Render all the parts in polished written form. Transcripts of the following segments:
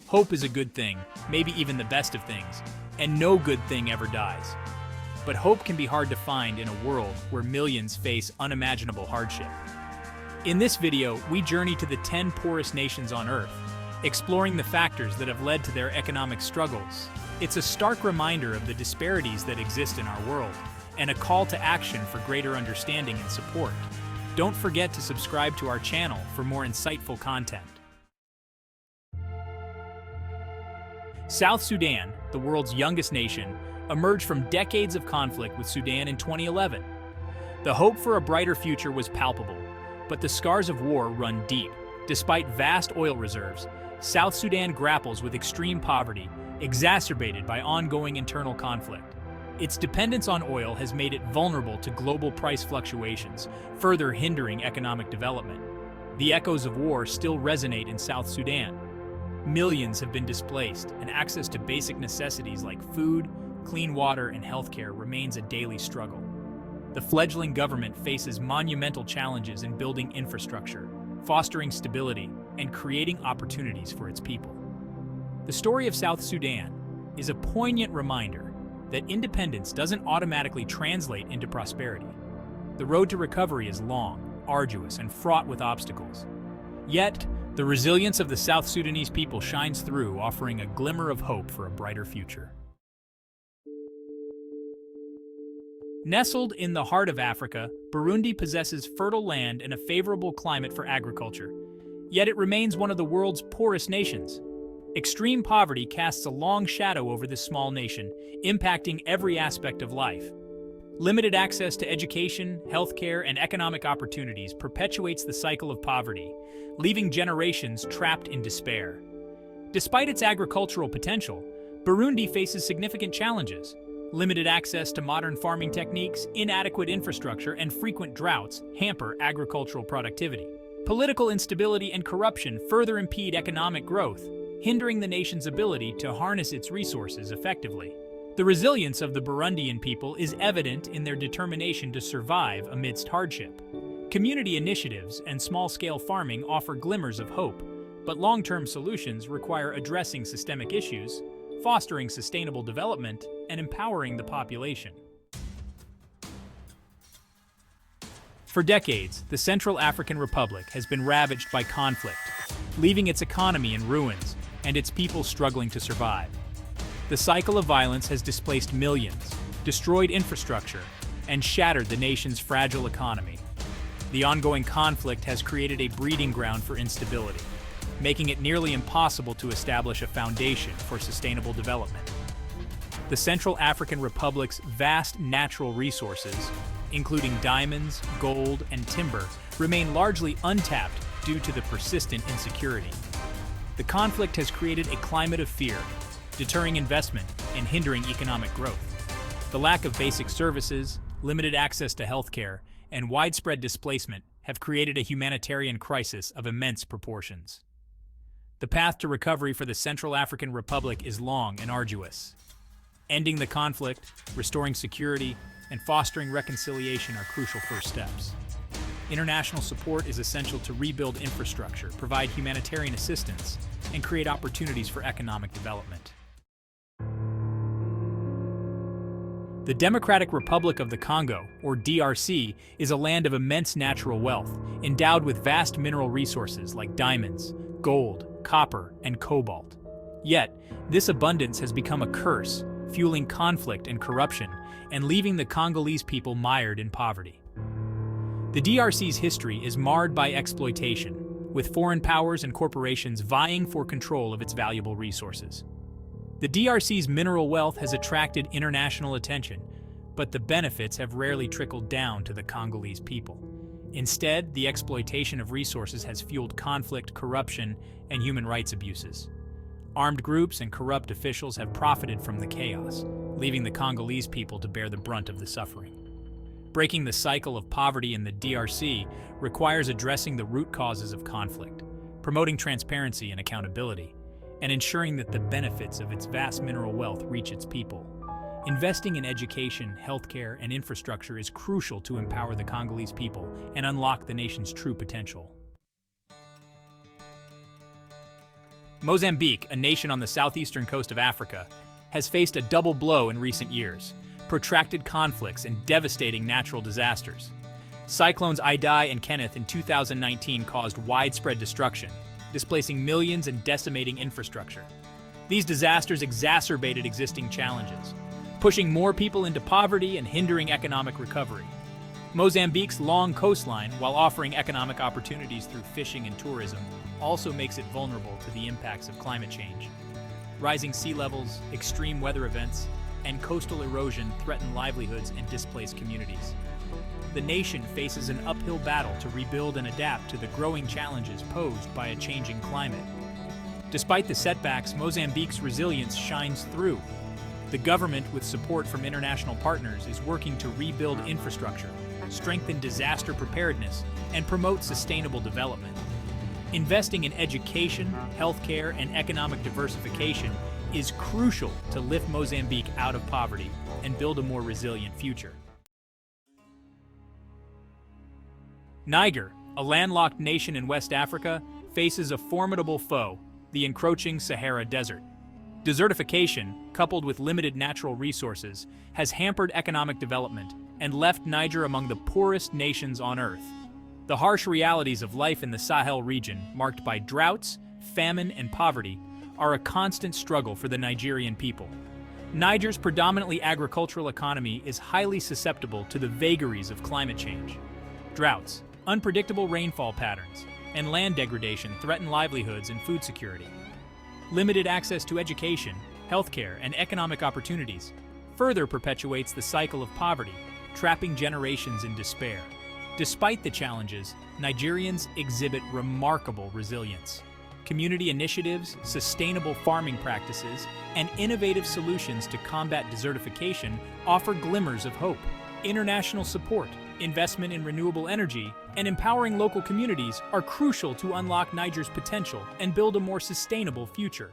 Hope is a good thing, maybe even the best of things, and no good thing ever dies. But hope can be hard to find in a world where millions face unimaginable hardship. In this video, we journey to the 10 poorest nations on Earth, exploring the factors that have led to their economic struggles. It's a stark reminder of the disparities that exist in our world, and a call to action for greater understanding and support. Don't forget to subscribe to our channel for more insightful content. South Sudan, the world's youngest nation, emerged from decades of conflict with Sudan in 2011. The hope for a brighter future was palpable, but the scars of war run deep. Despite vast oil reserves, South Sudan grapples with extreme poverty, exacerbated by ongoing internal conflict. Its dependence on oil has made it vulnerable to global price fluctuations, further hindering economic development. The echoes of war still resonate in South Sudan. Millions have been displaced, and access to basic necessities like food, clean water, and healthcare remains a daily struggle. The fledgling government faces monumental challenges in building infrastructure, fostering stability, and creating opportunities for its people. The story of South Sudan is a poignant reminder that independence doesn't automatically translate into prosperity. The road to recovery is long, arduous, and fraught with obstacles. Yet, the resilience of the South Sudanese people shines through, offering a glimmer of hope for a brighter future. Nestled in the heart of Africa, Burundi possesses fertile land and a favorable climate for agriculture. Yet it remains one of the world's poorest nations. Extreme poverty casts a long shadow over this small nation, impacting every aspect of life. Limited access to education, healthcare, and economic opportunities perpetuates the cycle of poverty, leaving generations trapped in despair. Despite its agricultural potential, Burundi faces significant challenges. Limited access to modern farming techniques, inadequate infrastructure, and frequent droughts hamper agricultural productivity. Political instability and corruption further impede economic growth, hindering the nation's ability to harness its resources effectively. The resilience of the Burundian people is evident in their determination to survive amidst hardship. Community initiatives and small-scale farming offer glimmers of hope, but long-term solutions require addressing systemic issues, fostering sustainable development, and empowering the population. For decades, the Central African Republic has been ravaged by conflict, leaving its economy in ruins and its people struggling to survive. The cycle of violence has displaced millions, destroyed infrastructure, and shattered the nation's fragile economy. The ongoing conflict has created a breeding ground for instability, making it nearly impossible to establish a foundation for sustainable development. The Central African Republic's vast natural resources, including diamonds, gold, and timber, remain largely untapped due to the persistent insecurity. The conflict has created a climate of fear, deterring investment and hindering economic growth. The lack of basic services, limited access to healthcare, and widespread displacement have created a humanitarian crisis of immense proportions. The path to recovery for the Central African Republic is long and arduous. Ending the conflict, restoring security, and fostering reconciliation are crucial first steps. International support is essential to rebuild infrastructure, provide humanitarian assistance, and create opportunities for economic development. The Democratic Republic of the Congo, or DRC, is a land of immense natural wealth, endowed with vast mineral resources like diamonds, gold, copper, and cobalt. Yet, this abundance has become a curse, fueling conflict and corruption, and leaving the Congolese people mired in poverty. The DRC's history is marred by exploitation, with foreign powers and corporations vying for control of its valuable resources. The DRC's mineral wealth has attracted international attention, but the benefits have rarely trickled down to the Congolese people. Instead, the exploitation of resources has fueled conflict, corruption, and human rights abuses. Armed groups and corrupt officials have profited from the chaos, leaving the Congolese people to bear the brunt of the suffering. Breaking the cycle of poverty in the DRC requires addressing the root causes of conflict, promoting transparency and accountability, and ensuring that the benefits of its vast mineral wealth reach its people. Investing in education, healthcare, and infrastructure is crucial to empower the Congolese people and unlock the nation's true potential. Mozambique, a nation on the southeastern coast of Africa, has faced a double blow in recent years: protracted conflicts and devastating natural disasters. Cyclones Idai and Kenneth in 2019 caused widespread destruction, displacing millions and decimating infrastructure. These disasters exacerbated existing challenges, pushing more people into poverty and hindering economic recovery. Mozambique's long coastline, while offering economic opportunities through fishing and tourism, also makes it vulnerable to the impacts of climate change. Rising sea levels, extreme weather events, and coastal erosion threaten livelihoods and displace communities. The nation faces an uphill battle to rebuild and adapt to the growing challenges posed by a changing climate. Despite the setbacks, Mozambique's resilience shines through. The government, with support from international partners, is working to rebuild infrastructure, strengthen disaster preparedness, and promote sustainable development. Investing in education, healthcare, and economic diversification is crucial to lift Mozambique out of poverty and build a more resilient future. Niger, a landlocked nation in West Africa, faces a formidable foe: the encroaching Sahara Desert. Desertification, coupled with limited natural resources, has hampered economic development and left Niger among the poorest nations on Earth. The harsh realities of life in the Sahel region, marked by droughts, famine, and poverty, are a constant struggle for the Nigerian people. Niger's predominantly agricultural economy is highly susceptible to the vagaries of climate change. Droughts, unpredictable rainfall patterns, and land degradation threaten livelihoods and food security. Limited access to education, healthcare, and economic opportunities further perpetuates the cycle of poverty, trapping generations in despair. Despite the challenges, Nigerians exhibit remarkable resilience. Community initiatives, sustainable farming practices, and innovative solutions to combat desertification offer glimmers of hope. International support, investment in renewable energy, and empowering local communities are crucial to unlock Niger's potential and build a more sustainable future.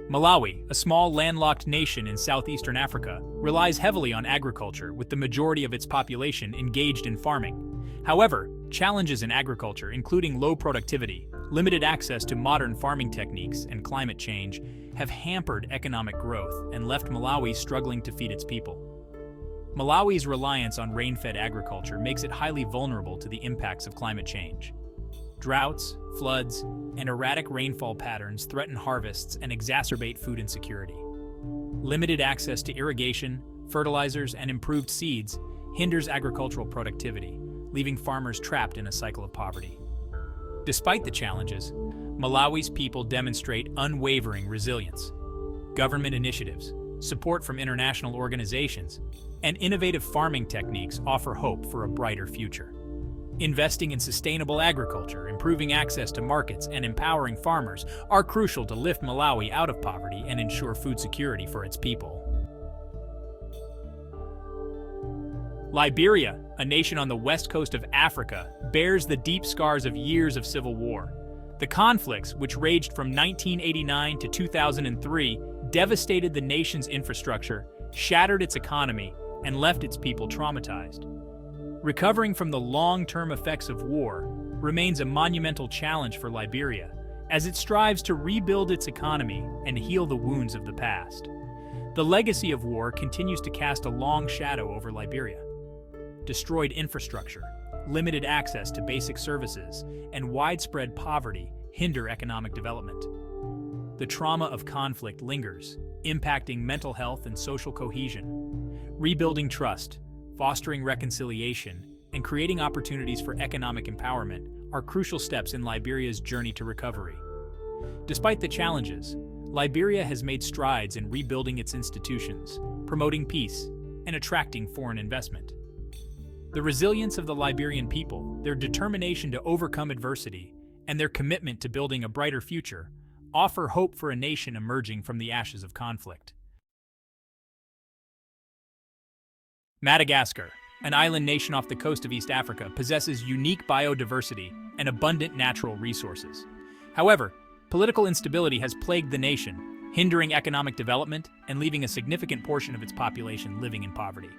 Malawi, a small landlocked nation in southeastern Africa, relies heavily on agriculture, with the majority of its population engaged in farming. However, challenges in agriculture, including low productivity, limited access to modern farming techniques, and climate change, have hampered economic growth and left Malawi struggling to feed its people. Malawi's reliance on rain-fed agriculture makes it highly vulnerable to the impacts of climate change. Droughts, floods, and erratic rainfall patterns threaten harvests and exacerbate food insecurity. Limited access to irrigation, fertilizers, and improved seeds hinders agricultural productivity, leaving farmers trapped in a cycle of poverty. Despite the challenges, Malawi's people demonstrate unwavering resilience. Government initiatives, support from international organizations, and innovative farming techniques offer hope for a brighter future. Investing in sustainable agriculture, improving access to markets, and empowering farmers are crucial to lift Malawi out of poverty and ensure food security for its people. Liberia, a nation on the west coast of Africa, bears the deep scars of years of civil war. The conflicts, which raged from 1989 to 2003, devastated the nation's infrastructure, shattered its economy, and left its people traumatized. Recovering from the long-term effects of war remains a monumental challenge for Liberia, as it strives to rebuild its economy and heal the wounds of the past. The legacy of war continues to cast a long shadow over Liberia. Destroyed infrastructure, limited access to basic services, and widespread poverty hinder economic development. The trauma of conflict lingers, impacting mental health and social cohesion. Rebuilding trust, fostering reconciliation, and creating opportunities for economic empowerment are crucial steps in Liberia's journey to recovery. Despite the challenges, Liberia has made strides in rebuilding its institutions, promoting peace, and attracting foreign investment. The resilience of the Liberian people, their determination to overcome adversity, and their commitment to building a brighter future offer hope for a nation emerging from the ashes of conflict. Madagascar, an island nation off the coast of East Africa, possesses unique biodiversity and abundant natural resources. However, political instability has plagued the nation, hindering economic development and leaving a significant portion of its population living in poverty.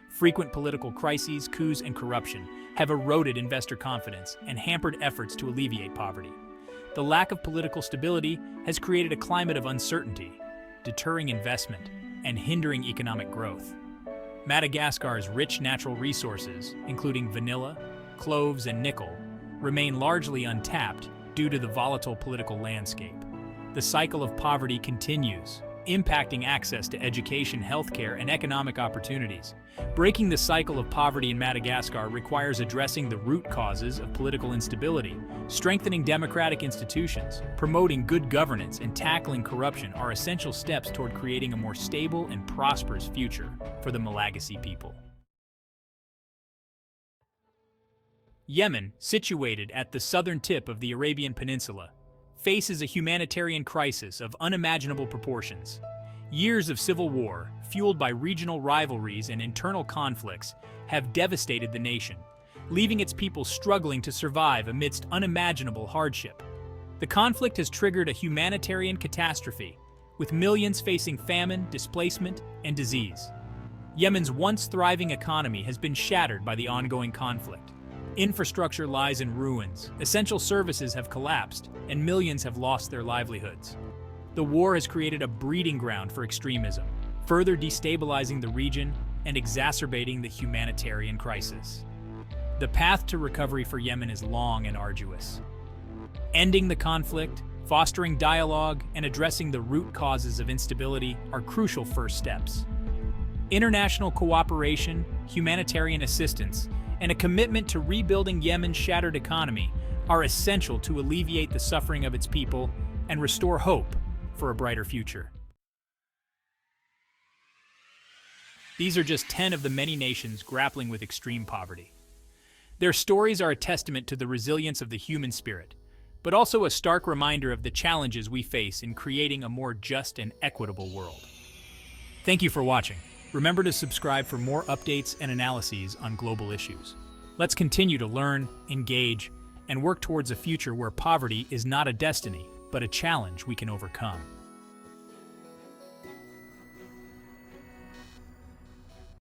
Frequent political crises, coups, and corruption have eroded investor confidence and hampered efforts to alleviate poverty. The lack of political stability has created a climate of uncertainty, deterring investment and hindering economic growth. Madagascar's rich natural resources, including vanilla, cloves, and nickel, remain largely untapped due to the volatile political landscape. The cycle of poverty continues, impacting access to education, healthcare, and economic opportunities. Breaking the cycle of poverty in Madagascar requires addressing the root causes of political instability. Strengthening democratic institutions, promoting good governance, and tackling corruption are essential steps toward creating a more stable and prosperous future for the Malagasy people. Yemen, situated at the southern tip of the Arabian Peninsula, faces a humanitarian crisis of unimaginable proportions. Years of civil war, fueled by regional rivalries and internal conflicts, have devastated the nation, leaving its people struggling to survive amidst unimaginable hardship. The conflict has triggered a humanitarian catastrophe, with millions facing famine, displacement, and disease. Yemen's once thriving economy has been shattered by the ongoing conflict. Infrastructure lies in ruins, essential services have collapsed, and millions have lost their livelihoods. The war has created a breeding ground for extremism, further destabilizing the region and exacerbating the humanitarian crisis. The path to recovery for Yemen is long and arduous. Ending the conflict, fostering dialogue, and addressing the root causes of instability are crucial first steps. International cooperation, humanitarian assistance, and a commitment to rebuilding Yemen's shattered economy are essential to alleviate the suffering of its people and restore hope for a brighter future. These are just 10 of the many nations grappling with extreme poverty. Their stories are a testament to the resilience of the human spirit, but also a stark reminder of the challenges we face in creating a more just and equitable world. Thank you for watching. Remember to subscribe for more updates and analyses on global issues. Let's continue to learn, engage, and work towards a future where poverty is not a destiny, but a challenge we can overcome.